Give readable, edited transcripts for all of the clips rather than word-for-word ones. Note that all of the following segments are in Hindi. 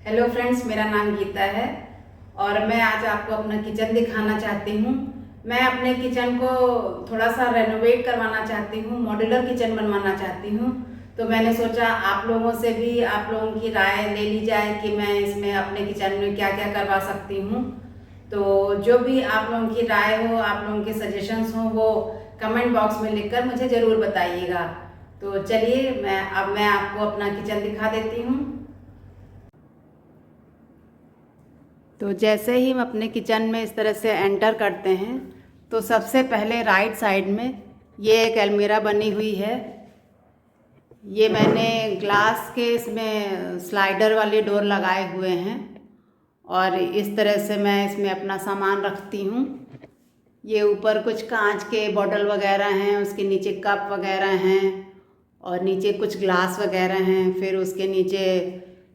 हेलो फ्रेंड्स, मेरा नाम गीता है और मैं आज आपको अपना किचन दिखाना चाहती हूँ। मैं अपने किचन को थोड़ा सा रेनोवेट करवाना चाहती हूँ, मॉड्यूलर किचन बनवाना चाहती हूँ। तो मैंने सोचा आप लोगों से भी आप लोगों की राय ले ली जाए कि मैं इसमें अपने किचन में क्या क्या करवा सकती हूँ। तो जो भी आप लोगों की राय हो, आप लोगों के सजेशंस हो, वो कमेंट बॉक्स में लिखकर मुझे ज़रूर बताइएगा। तो चलिए मैं आपको अपना किचन दिखा देती हूँ। तो जैसे ही हम अपने किचन में इस तरह से एंटर करते हैं तो सबसे पहले राइट साइड में ये एक अलमीरा बनी हुई है। ये मैंने ग्लास के इसमें स्लाइडर वाले डोर लगाए हुए हैं और इस तरह से मैं इसमें अपना सामान रखती हूँ। ये ऊपर कुछ कांच के बॉटल वगैरह हैं, उसके नीचे कप वगैरह हैं और नीचे कुछ ग्लास वगैरह हैं। फिर उसके नीचे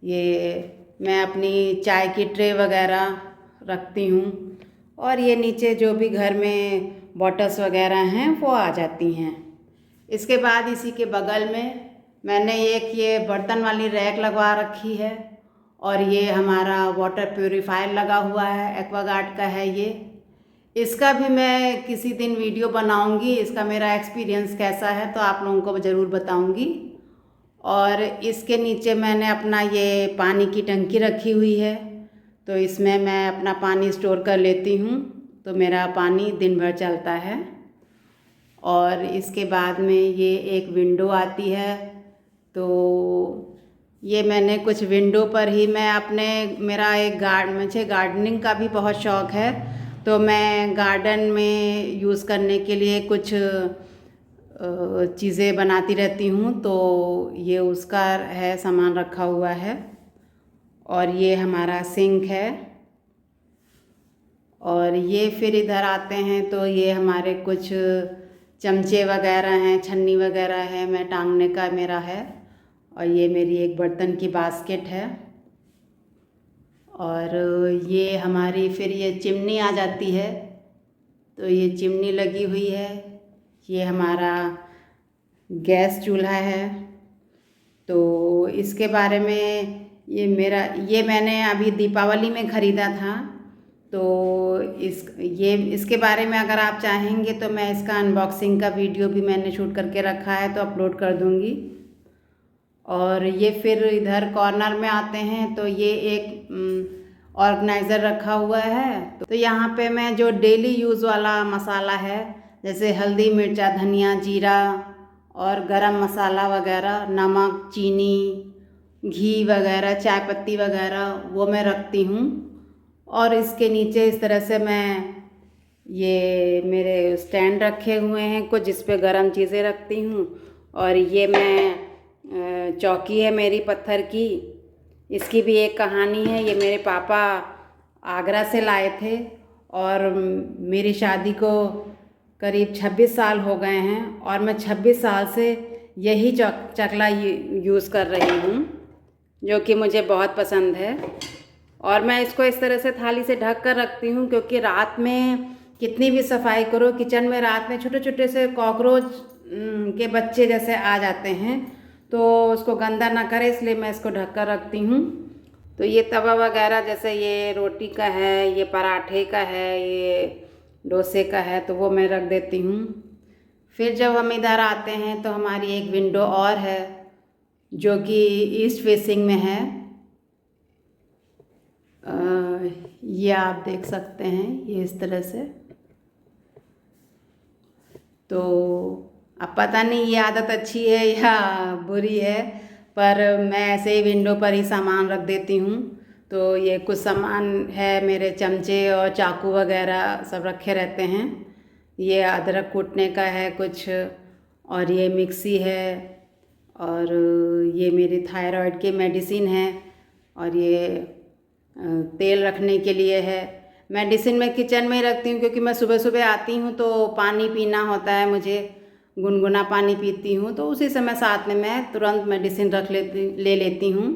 ये मैं अपनी चाय की ट्रे वगैरह रखती हूँ और ये नीचे जो भी घर में बॉटल्स वगैरह हैं वो आ जाती हैं। इसके बाद इसी के बगल में मैंने एक ये बर्तन वाली रैक लगवा रखी है और ये हमारा वाटर प्यूरीफायर लगा हुआ है, एक्वागार्ड का है ये। इसका भी मैं किसी दिन वीडियो बनाऊंगी, इसका मेरा एक्सपीरियंस कैसा है तो आप लोगों को ज़रूर बताऊंगी। और इसके नीचे मैंने अपना ये पानी की टंकी रखी हुई है, तो इसमें मैं अपना पानी स्टोर कर लेती हूँ, तो मेरा पानी दिन भर चलता है। और इसके बाद में ये एक विंडो आती है, तो ये मैंने कुछ विंडो पर ही मैं अपने मेरा एक मुझे गार्डनिंग का भी बहुत शौक़ है, तो मैं गार्डन में यूज़ करने के लिए कुछ चीज़ें बनाती रहती हूँ। तो ये उसका है, सामान रखा हुआ है। और ये हमारा सिंक है और ये फिर इधर आते हैं तो ये हमारे कुछ चमचे वगैरह हैं, छन्नी वगैरह है, मैं टांगने का मेरा है। और ये मेरी एक बर्तन की बास्केट है। और ये हमारी फिर ये चिमनी आ जाती है, तो ये चिमनी लगी हुई है। ये हमारा गैस चूल्हा है। तो इसके बारे में ये मैंने अभी दीपावली में ख़रीदा था, तो इसके बारे में अगर आप चाहेंगे तो मैं इसका अनबॉक्सिंग का वीडियो भी मैंने शूट करके रखा है, तो अपलोड कर दूँगी। और ये फिर इधर कॉर्नर में आते हैं तो ये एक ऑर्गेनाइज़र रखा हुआ है। तो यहाँ पे मैं जो डेली यूज़ वाला मसाला है, जैसे हल्दी, मिर्चा, धनिया, जीरा और गरम मसाला वगैरह, नमक, चीनी, घी वगैरह, चाय पत्ती वगैरह, वो मैं रखती हूँ। और इसके नीचे इस तरह से मैं ये मेरे स्टैंड रखे हुए हैं कुछ, जिस पे गरम चीज़ें रखती हूँ। और ये मैं चौकी है मेरी पत्थर की, इसकी भी एक कहानी है। ये मेरे पापा आगरा से लाए थे और मेरी शादी को करीब 26 साल हो गए हैं और मैं 26 साल से यही चकला यूज़ कर रही हूँ, जो कि मुझे बहुत पसंद है। और मैं इसको इस तरह से थाली से ढक कर रखती हूँ, क्योंकि रात में कितनी भी सफाई करो किचन में, रात में छोटे छोटे से कॉकरोच के बच्चे जैसे आ जाते हैं, तो उसको गंदा ना करे, इसलिए मैं इसको ढक कर रखती हूँ। तो ये तवा वगैरह, जैसे ये रोटी का है, ये पराठे का है, ये डोसे का है, तो वो मैं रख देती हूँ। फिर जब हम इधर आते हैं तो हमारी एक विंडो और है जो कि ईस्ट फेसिंग में है। ये आप देख सकते हैं, ये इस तरह से। तो अब पता नहीं ये आदत अच्छी है या बुरी है, पर मैं ऐसे ही विंडो पर ही सामान रख देती हूँ। तो ये कुछ सामान है, मेरे चमचे और चाकू वगैरह सब रखे रहते हैं। ये अदरक कूटने का है कुछ, और ये मिक्सी है, और ये मेरी थायराइड की मेडिसिन है, और ये तेल रखने के लिए है। मेडिसिन मैं किचन में ही रखती हूँ, क्योंकि मैं सुबह सुबह आती हूँ तो पानी पीना होता है मुझे, गुनगुना पानी पीती हूँ, तो उसी समय साथ में मैं तुरंत मेडिसिन ले लेती हूँ।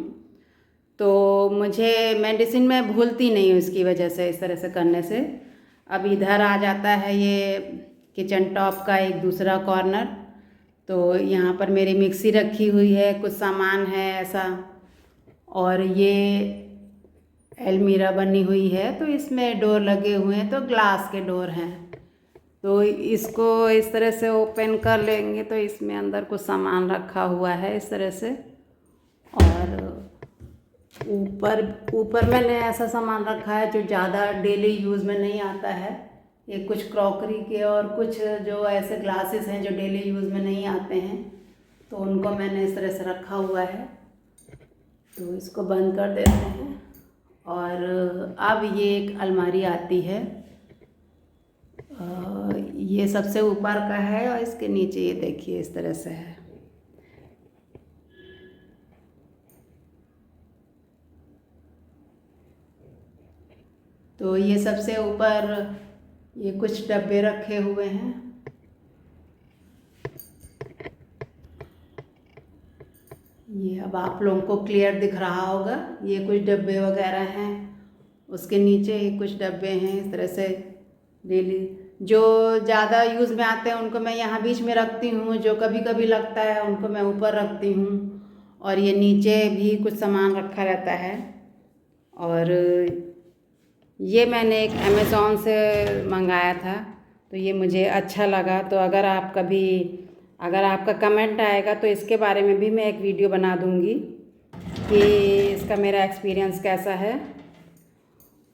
तो मुझे मेडिसिन मैं भूलती नहीं हूँ इसकी वजह से, इस तरह से करने से। अब इधर आ जाता है ये किचन टॉप का एक दूसरा कॉर्नर। तो यहाँ पर मेरी मिक्सी रखी हुई है, कुछ सामान है ऐसा। और ये अलमीरा बनी हुई है, तो इसमें डोर लगे हुए हैं, तो ग्लास के डोर हैं। तो इसको इस तरह से ओपन कर लेंगे तो इसमें अंदर कुछ सामान रखा हुआ है इस तरह से। और ऊपर ऊपर मैंने ऐसा सामान रखा है जो ज़्यादा डेली यूज़ में नहीं आता है। ये कुछ क्रॉकरी के और कुछ जो ऐसे ग्लासेस हैं जो डेली यूज़ में नहीं आते हैं, तो उनको मैंने इस तरह से रखा हुआ है। तो इसको बंद कर देते हैं। और अब ये एक अलमारी आती है, ये सबसे ऊपर का है और इसके नीचे ये देखिए इस तरह से है। तो ये सबसे ऊपर ये कुछ डब्बे रखे हुए हैं। ये अब आप लोगों को क्लियर दिख रहा होगा, ये कुछ डब्बे वगैरह हैं। उसके नीचे ये कुछ डब्बे हैं इस तरह से। डेली जो ज़्यादा यूज़ में आते हैं उनको मैं यहाँ बीच में रखती हूँ, जो कभी कभी लगता है उनको मैं ऊपर रखती हूँ। और ये नीचे भी कुछ सामान रखा रहता है। और ये मैंने एक अमेज़ॉन से मंगाया था, तो ये मुझे अच्छा लगा। तो अगर आपका कमेंट आएगा तो इसके बारे में भी मैं एक वीडियो बना दूँगी कि इसका मेरा एक्सपीरियंस कैसा है।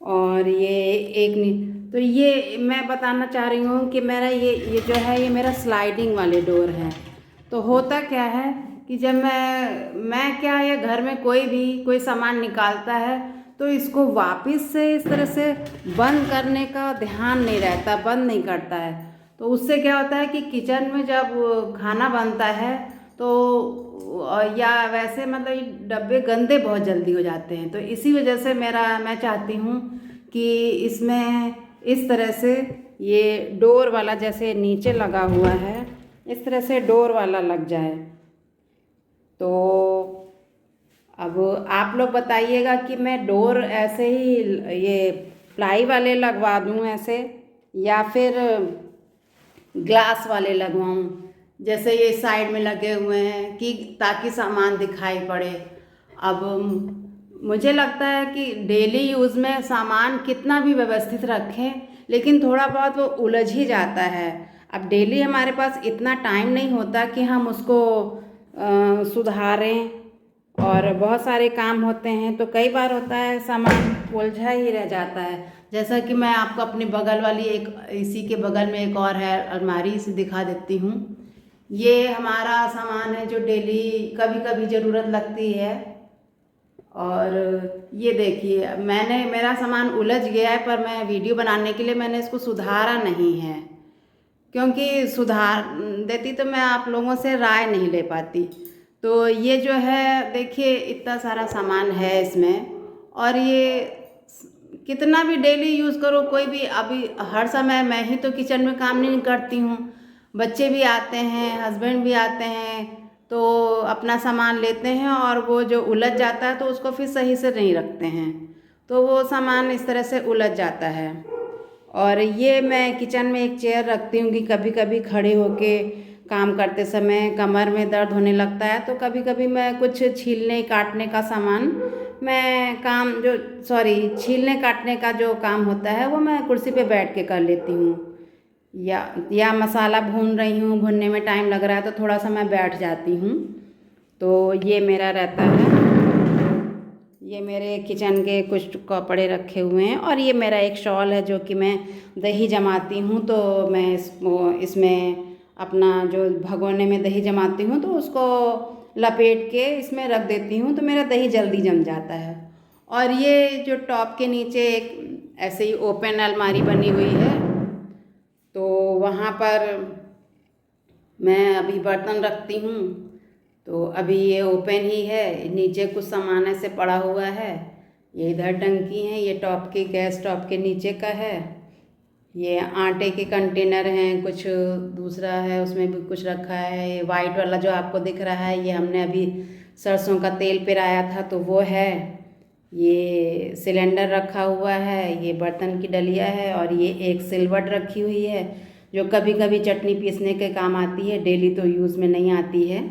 और तो ये मैं बताना चाह रही हूँ कि मेरा ये जो है ये मेरा स्लाइडिंग वाले डोर है। तो होता क्या है कि जब मैं क्या या घर में कोई सामान निकालता है तो इसको वापस से इस तरह से बंद करने का ध्यान नहीं रहता, बंद नहीं करता है। तो उससे क्या होता है कि किचन में जब खाना बनता है तो या वैसे मतलब ये डब्बे गंदे बहुत जल्दी हो जाते हैं। तो इसी वजह से मैं चाहती हूँ कि इसमें इस तरह से ये डोर वाला जैसे नीचे लगा हुआ है इस तरह से डोर वाला लग जाए। तो अब आप लोग बताइएगा कि मैं डोर ऐसे ही ये प्लाई वाले लगवा दूँ ऐसे, या फिर ग्लास वाले लगवाऊँ जैसे ये साइड में लगे हुए हैं कि ताकि सामान दिखाई पड़े। अब मुझे लगता है कि डेली यूज़ में सामान कितना भी व्यवस्थित रखें लेकिन थोड़ा बहुत वो उलझ ही जाता है। अब डेली हमारे पास इतना टाइम नहीं होता कि हम उसको सुधारें, और बहुत सारे काम होते हैं तो कई बार होता है सामान उलझा ही रह जाता है। जैसा कि मैं आपको अपनी बगल वाली इसी के बगल में एक और है अलमारी से दिखा देती हूँ। ये हमारा सामान है जो डेली कभी कभी ज़रूरत लगती है। और ये देखिए मेरा सामान उलझ गया है, पर मैं वीडियो बनाने के लिए मैंने इसको सुधारा नहीं है, क्योंकि सुधार देती तो मैं आप लोगों से राय नहीं ले पाती। तो ये जो है देखिए इतना सारा सामान है इसमें, और ये कितना भी डेली यूज़ करो कोई भी, अभी हर समय मैं ही तो किचन में काम नहीं करती हूँ, बच्चे भी आते हैं, हस्बैंड भी आते हैं, तो अपना सामान लेते हैं और वो जो उलझ जाता है तो उसको फिर सही से नहीं रखते हैं, तो वो सामान इस तरह से उलझ जाता है। और ये मैं किचन में एक चेयर रखती हूँ कि कभी कभी खड़े होके काम करते समय कमर में दर्द होने लगता है, तो कभी कभी मैं कुछ छीलने काटने का सामान छीलने काटने का जो काम होता है वो मैं कुर्सी पे बैठ के कर लेती हूँ। या मसाला भून रही हूँ, भूनने में टाइम लग रहा है तो थोड़ा सा मैं बैठ जाती हूँ। तो ये मेरा रहता है। ये मेरे किचन के कुछ कपड़े रखे हुए हैं, और ये मेरा एक शॉल है जो कि मैं दही जमाती हूँ, तो मैं इसमें अपना जो भगोने में दही जमाती हूँ तो उसको लपेट के इसमें रख देती हूँ, तो मेरा दही जल्दी जम जाता है। और ये जो टॉप के नीचे एक ऐसे ही ओपन अलमारी बनी हुई है, तो वहाँ पर मैं अभी बर्तन रखती हूँ। तो अभी ये ओपन ही है, नीचे कुछ सामान ऐसे पड़ा हुआ है। ये इधर टंकी है, ये गैस टॉप के नीचे का है। ये आटे के कंटेनर हैं, कुछ दूसरा है उसमें भी कुछ रखा है। ये वाइट वाला जो आपको दिख रहा है ये हमने अभी सरसों का तेल पिराया था तो वो है। ये सिलेंडर रखा हुआ है, ये बर्तन की डलिया है, और ये एक सिलवट रखी हुई है जो कभी कभी चटनी पीसने के काम आती है, डेली तो यूज़ में नहीं आती है।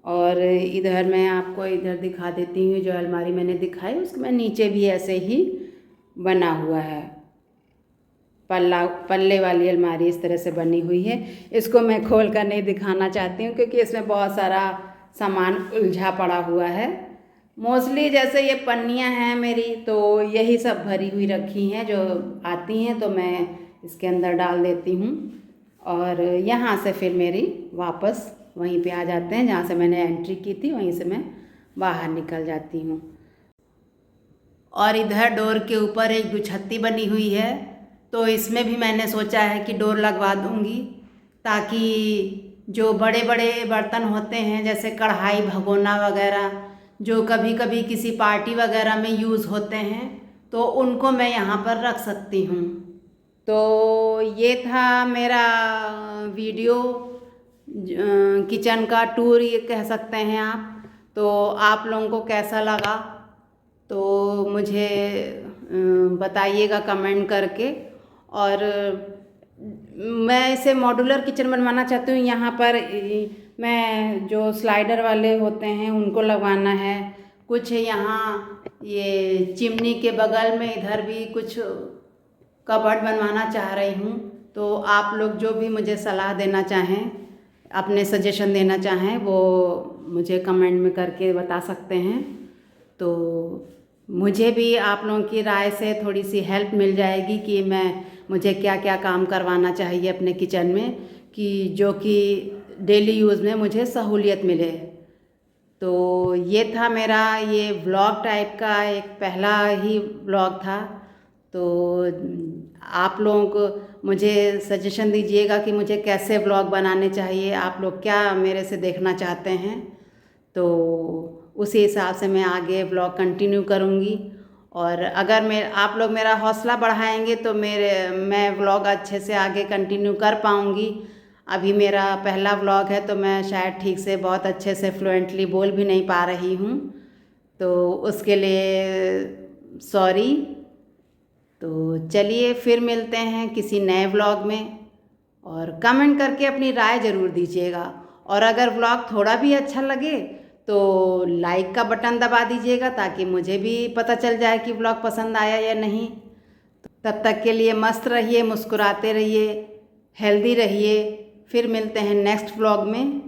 और इधर मैं आपको इधर दिखा देती हूँ, जो अलमारी मैंने दिखाई उसमें नीचे भी ऐसे ही बना हुआ है, पल्ले वाली अलमारी इस तरह से बनी हुई है। इसको मैं खोल कर नहीं दिखाना चाहती हूँ क्योंकि इसमें बहुत सारा सामान उलझा पड़ा हुआ है। मोस्टली जैसे ये पन्नियाँ हैं मेरी, तो यही सब भरी हुई रखी हैं, जो आती हैं तो मैं इसके अंदर डाल देती हूँ और यहाँ से फिर मेरी वापस वहीं पे आ जाते हैं जहाँ से मैंने एंट्री की थी, वहीं से मैं बाहर निकल जाती हूँ। और इधर डोर के ऊपर एक दुछत्ती बनी हुई है, तो इसमें भी मैंने सोचा है कि डोर लगवा दूँगी ताकि जो बड़े बड़े बर्तन होते हैं जैसे कढ़ाई भगोना वगैरह, जो कभी कभी किसी पार्टी वगैरह में यूज़ होते हैं, तो उनको मैं यहाँ पर रख सकती हूँ। तो ये था मेरा वीडियो, किचन का टूर ये कह सकते हैं आप। तो आप लोगों को कैसा लगा तो मुझे बताइएगा कमेंट करके। और मैं इसे मॉड्यूलर किचन बनवाना चाहती हूँ। यहाँ पर मैं जो स्लाइडर वाले होते हैं उनको लगवाना है, कुछ यहाँ ये चिमनी के बगल में इधर भी कुछ कबर्ड बनवाना चाह रही हूँ। तो आप लोग जो भी मुझे सलाह देना चाहें, अपने सजेशन देना चाहें, वो मुझे कमेंट में करके बता सकते हैं। तो मुझे भी आप लोगों की राय से थोड़ी सी हेल्प मिल जाएगी कि मुझे क्या क्या काम करवाना चाहिए अपने किचन में, कि जो कि डेली यूज़ में मुझे सहूलियत मिले। तो ये था मेरा ये व्लॉग टाइप का एक पहला ही व्लॉग था। तो आप लोगों को मुझे सजेशन दीजिएगा कि मुझे कैसे व्लॉग बनाने चाहिए, आप लोग क्या मेरे से देखना चाहते हैं, तो उसी हिसाब से मैं आगे व्लॉग कंटिन्यू करूँगी। और अगर आप लोग मेरा हौसला बढ़ाएंगे तो मैं व्लॉग अच्छे से आगे कंटिन्यू कर पाऊँगी। अभी मेरा पहला व्लॉग है तो मैं शायद ठीक से बहुत अच्छे से फ्लुएंटली बोल भी नहीं पा रही हूँ, तो उसके लिए सॉरी। तो चलिए फिर मिलते हैं किसी नए व्लॉग में, और कमेंट करके अपनी राय ज़रूर दीजिएगा। और अगर व्लॉग थोड़ा भी अच्छा लगे तो लाइक का बटन दबा दीजिएगा ताकि मुझे भी पता चल जाए कि व्लॉग पसंद आया या नहीं। तब तक के लिए मस्त रहिए, मुस्कुराते रहिए, हेल्दी रहिए। फिर मिलते हैं नेक्स्ट व्लॉग में।